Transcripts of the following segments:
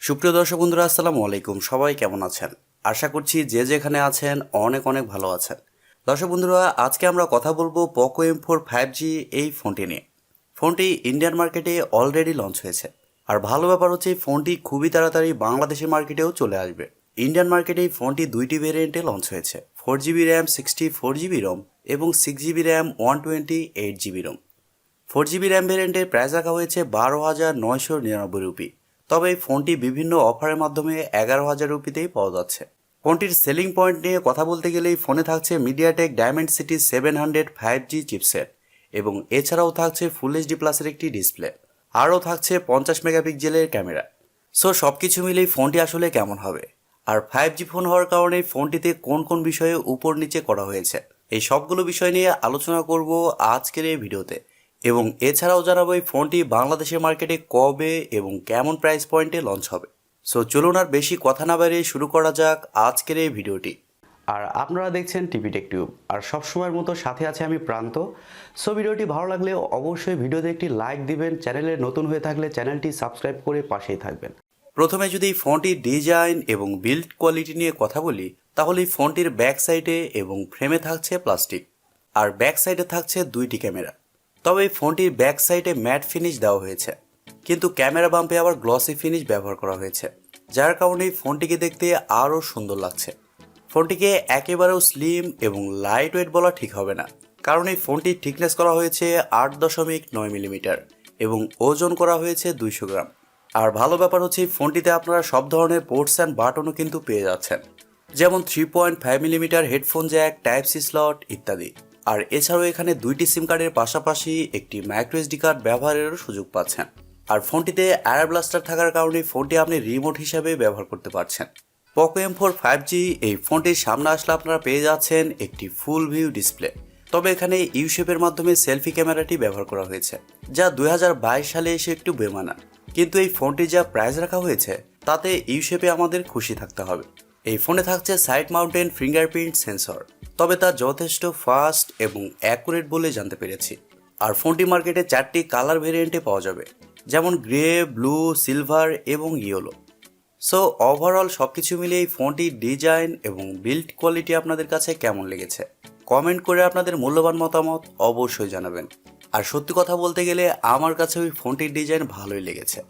সুপ্রিয় দর্শক বন্ধুরা, আসসালামু আলাইকুম। সবাই কেমন আছেন? আশা করছি যে যেখানে আছেন অনেক অনেক ভালো আছেন। দর্শক বন্ধুরা, আজকে আমরা কথা বলবো পোকো M4 5G এই ফোনটি নিয়ে। ফোনটি ইন্ডিয়ান মার্কেটে অলরেডি লঞ্চ হয়েছে। আর ভালো ব্যাপার হচ্ছে এই ফোনটি খুবই তাড়াতাড়ি বাংলাদেশের মার্কেটেও চলে আসবে। ইন্ডিয়ান মার্কেটে এই ফোনটি দুইটি ভেরিয়েন্টে লঞ্চ হয়েছে, 4GB র্যাম 64GB রম এবং 6GB র্যাম 128GB রম। 4GB র্যাম ভেরিয়েন্টের প্রাইস রাখা হয়েছে 12,999 রুপি। তবে এই ফোনটি বিভিন্ন অফারের মাধ্যমে 11,000 রুপিতেই পাওয়া যাচ্ছে। ফোনটির সেলিং পয়েন্ট নিয়ে কথা বলতে গেলে এই ফোনে থাকছে MediaTek Dimensity 700 5G চিপসেট এবং এছাড়াও থাকছে ফুল এইচডি প্লাসের একটি ডিসপ্লে। আরও থাকছে 50 মেগাপিক্সেলের ক্যামেরা। সো সব কিছু মিলেই ফোনটি আসলে কেমন হবে, আর 5G ফোন হওয়ার কারণে ফোনটিতে কোন কোন বিষয়ে উপর নিচে করা হয়েছে, এই সবগুলো বিষয় নিয়ে আলোচনা করব আজকের এই ভিডিওতে। এবং এছাড়াও জানাবো এই ফোনটি বাংলাদেশের মার্কেটে কবে এবং কেমন প্রাইস পয়েন্টে লঞ্চ হবে। সো চলুন আর বেশি কথা না বাড়িয়ে শুরু করা যাক আজকের এই ভিডিওটি। আর আপনারা দেখছেন টিভি টেক টিউব, আর সবসময়ের মতো সাথে আছে আমি প্রান্ত। সো ভিডিওটি ভালো লাগলে অবশ্যই ভিডিওতে একটি লাইক দিবেন, চ্যানেলে নতুন হয়ে থাকলে চ্যানেলটি সাবস্ক্রাইব করে পাশেই থাকবেন। প্রথমে যদি ফোনটির ডিজাইন এবং বিল্ড কোয়ালিটি নিয়ে কথা বলি, তাহলে এই ফোনটির ব্যাক সাইডে এবং ফ্রেমে থাকছে প্লাস্টিক, আর ব্যাক সাইডে থাকছে দুইটি ক্যামেরা। তবে এই ফোনটির ব্যাক সাইডে ম্যাট ফিনিশ দেওয়া হয়েছে, কিন্তু ক্যামেরা বাম্পে আবার গ্লসি ফিনিশ ব্যবহার করা হয়েছে, যার কারণে এই ফোনটিকে দেখতে আরও সুন্দর লাগছে। ফোনটিকে একেবারেও স্লিম এবং লাইট ওয়েট বলা ঠিক হবে না, কারণ এই ফোনটির থিকনেস করা হয়েছে 8.9 মিলিমিটার এবং ওজন করা হয়েছে 200 গ্রাম। আর ভালো ব্যাপার হচ্ছে এই ফোনটিতে আপনারা সব ধরনের পোর্টস অ্যান্ড বাটনও কিন্তু পেয়ে যাচ্ছেন, যেমন 3.5 millimetre headphone jack, type C slot ইত্যাদি। আর এছাড়াও এখানে দুইটি সিম কার্ডের পাশাপাশি একটি মাইক্রো এসডি কার্ড ব্যবহারেরও সুযোগ পাচ্ছেন। আর ফোনটিতে এয়ার ব্লাস্টার থাকার কারণে ফোনটি আপনি রিমোট হিসাবে ব্যবহার করতে পারছেন। পোকো M4 5G এই ফোনটির সামনে আসলে আপনারা পেয়ে যাচ্ছেন একটি ফুল ভিউ ডিসপ্লে। তবে এখানে ইউ শেপের মাধ্যমে সেলফি ক্যামেরাটি ব্যবহার করা হয়েছে, যা 2022 সালে এসে একটু বেমানান। কিন্তু এই ফোনটির যা প্রাইস রাখা হয়েছে তাতে ইউ শেপে আমাদের খুশি থাকতে হবে। এই ফোনে থাকছে সাইড মাউন্টেন ফিঙ্গারপ্রিন্ট সেন্সর, তবে তা যথেষ্ট ফাস্ট এবং অ্যাকুরেট বলে জানতে পেরেছি। আর ফোনটি মার্কেটে 4টি কালার ভেরিয়েন্টে পাওয়া যাবে, যেমন গ্রে, ব্লু, সিলভার এবং ইয়েলো। সো ওভারঅল সব কিছু মিলিয়ে এই ফোনটির ডিজাইন এবং বিল্ড কোয়ালিটি আপনাদের কাছে কেমন লেগেছে কমেন্ট করে আপনাদের মূল্যবান মতামত অবশ্যই জানাবেন। আর সত্যি কথা বলতে গেলে আমার কাছে ওই ফোনটির ডিজাইন ভালোই লেগেছে।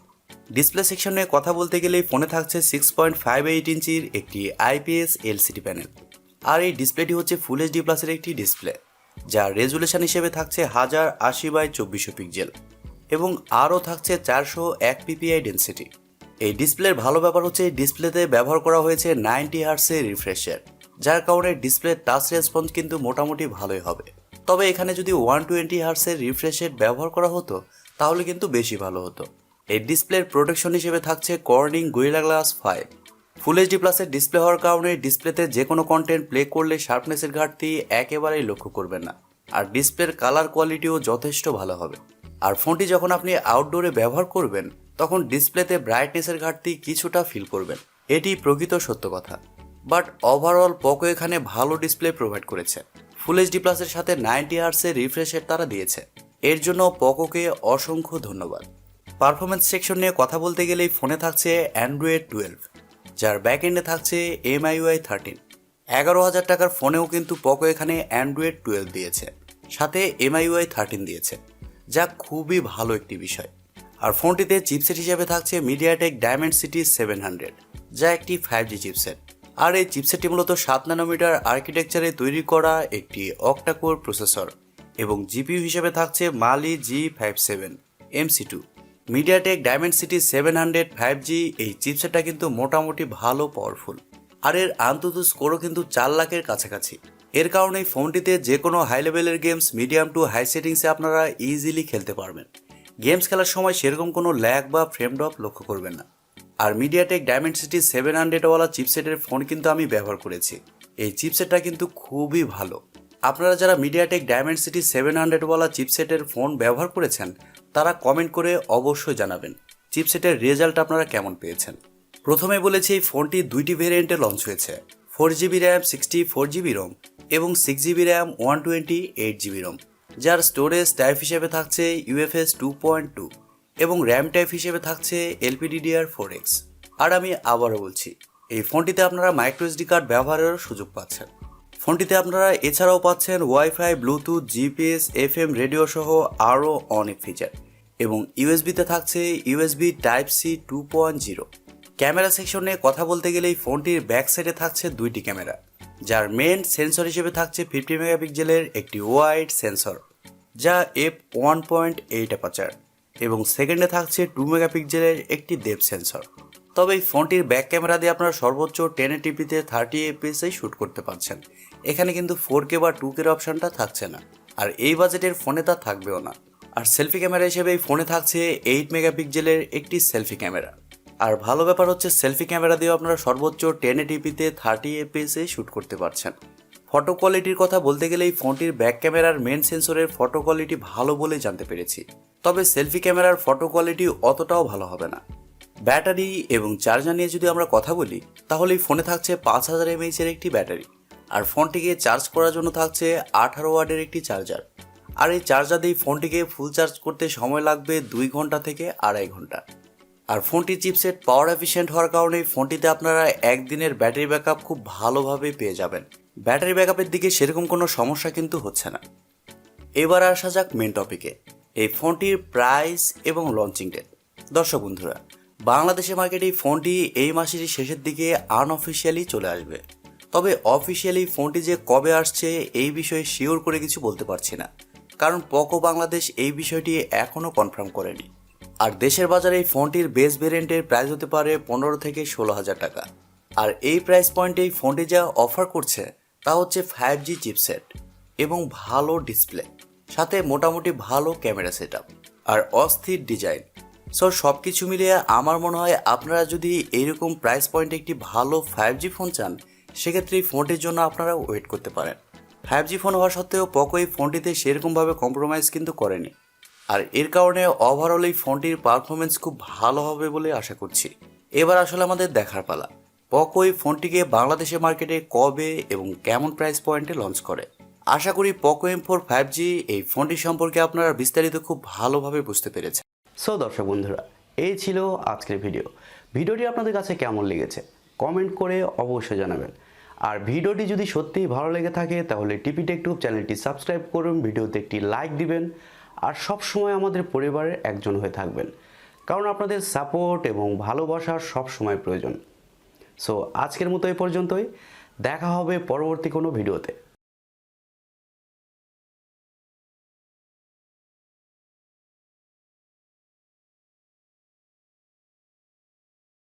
ডিসপ্লে সেকশন নিয়ে কথা বলতে গেলে ফোনে থাকছে 6.58 ইঞ্চির একটি IPS LCD প্যানেল। আর এই ডিসপ্লেটি হচ্ছে ফুল এইচডি প্লাসের একটি ডিসপ্লে, যার রেজুলেশন হিসেবে থাকছে 1080x2400 পিক্সেল এবং আরও থাকছে 401 ppi ডেন্সিটি। এই ডিসপ্লের ভালো ব্যাপার হচ্ছে এই ডিসপ্লেতে ব্যবহার করা হয়েছে 90 হার্টসের রিফ্রেশের, যার কারণে ডিসপ্লের টাচ রেসপন্স কিন্তু মোটামুটি ভালোই হবে। তবে এখানে যদি 120 হার্টসের রিফ্রেশের ব্যবহার করা হতো তাহলে কিন্তু বেশি ভালো হতো। এই ডিসপ্লের প্রোটেকশন হিসেবে থাকছে Corning gorilla glass 5। Full HD প্লাসের ডিসপ্লে হওয়ার কারণে ডিসপ্লেতে যে কোনো কন্টেন্ট প্লে করলে শার্পনেসের ঘাটতি একেবারেই লক্ষ্য করবেন না। আর ডিসপ্লের কালার কোয়ালিটিও যথেষ্ট ভালো হবে। আর ফোনটি যখন আপনি আউটডোরে ব্যবহার করবেন তখন ডিসপ্লেতে ব্রাইটনেসের ঘাটতি কিছুটা ফিল করবেন, এটি প্রকৃত সত্য কথা। বাট ওভারঅল পোকো এখানে ভালো ডিসপ্লে প্রোভাইড করেছে। ফুল এইচডি প্লাসের সাথে 90 হার্টসের রিফ্রেশের তারা দিয়েছে, এর জন্য পোকোকে অসংখ্য ধন্যবাদ। পারফরমেন্স সেকশন নিয়ে কথা বলতে গেলেই ফোনে থাকছে অ্যান্ড্রয়েড 12, যার ব্যাকএন্ডে থাকছে MIUI 13। 11,000 টাকার ফোনেও কিন্তু পোকো এখানে অ্যান্ড্রয়েড 12 দিয়েছে, সাথে MIUI 13 দিয়েছে, যা খুবই ভালো একটি বিষয়। আর ফোনটিতে চিপসেট হিসেবে থাকছে MediaTek Dimensity 700, যা একটি 5G চিপসেট। আর এই চিপসেটটি মূলত 7 ন্যানোমিটার আর্কিটেকচারে তৈরি করা একটি Octa-core প্রসেসর এবং জিপিইউ হিসেবে থাকছে Mali G57 MC2। MediaTek Dimensity 700 5G এই চিপসেটটা কিন্তু মোটামুটি ভালো পাওয়ারফুল, আর এর আন্তত স্কোরও কিন্তু 4 লাখের কাছাকাছি। এর কারণে এই ফোনটিতে যে কোনো হাই লেভেলের গেমস মিডিয়াম টু হাই সেটিংসে আপনারা ইজিলি খেলতে পারবেন। গেমস খেলার সময় সেরকম কোনো ল্যাগ বা ফ্রেম ড্রপ লক্ষ্য করবেন না। আর MediaTek Dimensity 700 ওয়ালা চিপসেটের ফোন কিন্তু আমি ব্যবহার করেছি, এই চিপসেটটা কিন্তু খুবই ভালো। আপনারা যারা MediaTek Dimensity 700 ওয়ালা চিপসেটের ফোন ব্যবহার করেছেন তারা কমেন্ট করে অবশ্যই জানাবেন চিপসেটের রেজাল্ট আপনারা কেমন পেয়েছেন। প্রথমে বলেছি এই ফোনটি দুইটি ভেরিয়েন্টে লঞ্চ হয়েছে, 4GB র্যাম 64GB রম এবং 6GB র্যাম 128GB রম, যার স্টোরেজ টাইপ হিসেবে থাকছে UFS 2.2 এবং র্যাম টাইপ হিসেবে থাকছে LPDDR4X। আর আমি আবারও বলছি, এই ফোনটিতে আপনারা মাইক্রো এসডি কার্ড ব্যবহারেরও সুযোগ পাচ্ছেন। ফোনটিতে আপনারা এছাড়াও পাচ্ছেন wifi, Bluetooth, GPS, FM radio সহ আরও অনেক ফিচার, এবং ইউএসবিতে থাকছে ইউএসবি টাইপ সি 2.0। ক্যামেরা সেকশনে কথা বলতে গেলে এই ফোনটির ব্যাক সাইডে থাকছে দুইটি ক্যামেরা, যার মেন সেন্সর হিসেবে থাকছে 50 মেগাপিক্সেলের একটি ওয়াইড সেন্সর যা f1.8 অ্যাপারচার, এবং সেকেন্ডে থাকছে 2 মেগাপিক্সেলের একটি ডেপথ সেন্সর। তবে এই ফোনটির ব্যাক ক্যামেরা দিয়ে আপনারা সর্বোচ্চ 1080p-তে 30 fps শুট করতে পারছেন। এখানে কিন্তু 4K বা 2K এর অপশনটা থাকছে না, আর এই বাজেটের ফোনে তা থাকবেও না। আর সেলফি ক্যামেরা হিসেবে এই ফোনে থাকছে 8 মেগাপিক্সেলের একটি সেলফি ক্যামেরা। আর ভালো ব্যাপার হচ্ছে সেলফি ক্যামেরা দিয়েও আপনারা সর্বোচ্চ 1080p-তে 30 fps শুট করতে পারছেন। ফটো কোয়ালিটির কথা বলতে গেলে এই ফোনটির ব্যাক ক্যামেরার মেন সেন্সরের ফটো কোয়ালিটি ভালো বলে জানতে পেরেছি, তবে সেলফি ক্যামেরার ফটো কোয়ালিটি অতটাও ভালো হবে না। ব্যাটারি এবং চার্জার নিয়ে যদি আমরা কথা বলি, তাহলে এই ফোনে থাকছে 5000 mAh এর একটি ব্যাটারি, আর ফোনটিকে চার্জ করার জন্য থাকছে 18 ওয়াটের একটি চার্জার। আর এই চার্জার দিয়ে ফোনটিকে ফুল চার্জ করতে সময় লাগবে 2 ঘন্টা থেকে 2.5 ঘন্টা। আর ফোনটির চিপসেট পাওয়ার এফিশিয়েন্ট হওয়ার কারণে ফোনটিতে আপনারা একদিনের ব্যাটারি ব্যাকআপ খুব ভালোভাবে পেয়ে যাবেন। ব্যাটারি ব্যাকআপের দিকে সেরকম কোনো সমস্যা কিন্তু হচ্ছে না। এবার আসা যাক মেন টপিকে, এই ফোনটির প্রাইস এবং লঞ্চিং ডেট। দর্শক বন্ধুরা, বাংলাদেশের মার্কেটে এই ফোনটি এই মাসের শেষের দিকে আনঅফিসিয়ালি চলে আসবে, তবে অফিসিয়ালি ফোনটি যে কবে আসছে এই বিষয়ে শিওর করে কিছু বলতে পারছি না, কারণ পোকো বাংলাদেশ এই বিষয়টি এখনও কনফার্ম করেনি। আর দেশের বাজারে এই ফোনটির বেস ভেরিয়েন্টের প্রাইস হতে পারে 15 থেকে 16,000 টাকা। আর এই প্রাইস পয়েন্টে এই ফোনটি যা অফার করছে তা হচ্ছে 5G চিপসেট এবং ভালো ডিসপ্লে, সাথে মোটামুটি ভালো ক্যামেরা সেটআপ আর অস্থির ডিজাইন। সব কিছু মিলিয়ে আমার মনে হয় আপনারা যদি এইরকম প্রাইস পয়েন্টে একটি ভালো 5G ফোন চান, সেক্ষেত্রে এই ফোনটির জন্য আপনারা ওয়েট করতে পারেন। 5G ফোন হওয়া সত্ত্বেও পোকো এই ফোনটিতে সেরকমভাবে কম্প্রোমাইজ কিন্তু করেনি, আর এর কারণে ওভারঅল এই ফোনটির পারফরমেন্স খুব ভালো হবে বলে আশা করছি। এবার আসলে আমাদের দেখার পালা, পোকো এই ফোনটিকে বাংলাদেশের মার্কেটে কবে এবং কেমন প্রাইস পয়েন্টে লঞ্চ করে। আশা করি পোকো M4 5G এই ফোনটি সম্পর্কে আপনারা বিস্তারিত খুব ভালোভাবে বুঝতে পেরেছেন। দর্শক বন্ধুরা, এই ছিল আজকের ভিডিওটি আপনাদের কাছে কেমন লেগেছে কমেন্ট করে অবশ্যই জানাবেন। আর ভিডিওটি যদি সত্যিই ভালো লেগে থাকে তাহলে টিপি টেক টিউব চ্যানেলটি সাবস্ক্রাইব করুন, ভিডিওতে একটি লাইক দিবেন, আর সব সময় আমাদের পরিবারের একজন হয়ে থাকবেন, কারণ আপনাদের সাপোর্ট এবং ভালোবাসার সব সময় প্রয়োজন। আজকের মতো এই পর্যন্তই, দেখা হবে পরবর্তী কোনো ভিডিওতে।